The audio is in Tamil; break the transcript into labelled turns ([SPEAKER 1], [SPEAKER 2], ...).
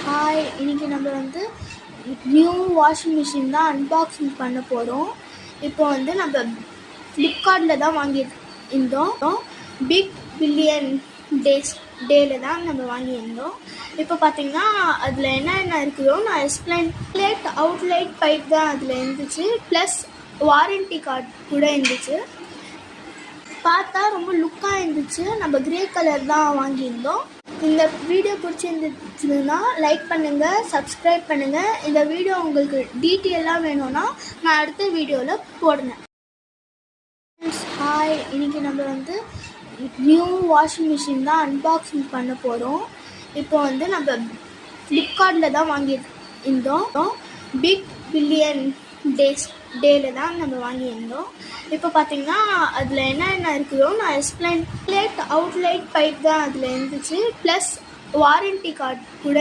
[SPEAKER 1] ஹாய், இன்னைக்கு நம்ம நியூ வாஷிங் மிஷின் தான் அன்பாக்சிங் பண்ண போகிறோம். இப்போ நம்ம ஃப்ளிப்கார்ட்டில் தான் வாங்கியிருந்தோம். பிக் பில்லியன் டேல தான் நம்ம வாங்கியிருந்தோம். இப்போ பார்த்தீங்கன்னா அதில் என்னென்ன இருக்குதோ நான் எக்ஸ்பிளைன். அவுட்லைட் பைப் தான் அதில் இருந்துச்சு, ப்ளஸ் வாரண்டி கார்டு கூட இருந்துச்சு. பார்த்தா ரொம்ப லுக்காக இருந்துச்சு. நம்ம கிரே கலர் தான் வாங்கியிருந்தோம். இந்த வீடியோ பிடிச்சிருந்துச்சுன்னா லைக் பண்ணுங்கள், சப்ஸ்கிரைப் பண்ணுங்கள். இந்த வீடியோ உங்களுக்கு டீட்டெயிலாக வேணும்னா நான் அடுத்த வீடியோவில் போடுறேன். ஹாய், இன்னைக்கு நம்ம நியூ வாஷிங் மிஷின் தான் அன்பாக்சிங் பண்ண போகிறோம். இப்போ நம்ம ஃப்ளிப்கார்ட்டில் தான் வாங்கியிருந்தோம். பிக் பில்லியன் டேல தான் நம்ம வாங்கியிருந்தோம். இப்போ பார்த்தீங்கன்னா அதில் என்னென்ன இருக்குதோ நான் எக்ஸ்பிளைன். அவுட்லைட் பைப் தான் அதில் இருந்துச்சு, ப்ளஸ் வாரண்டி கார்டு கூட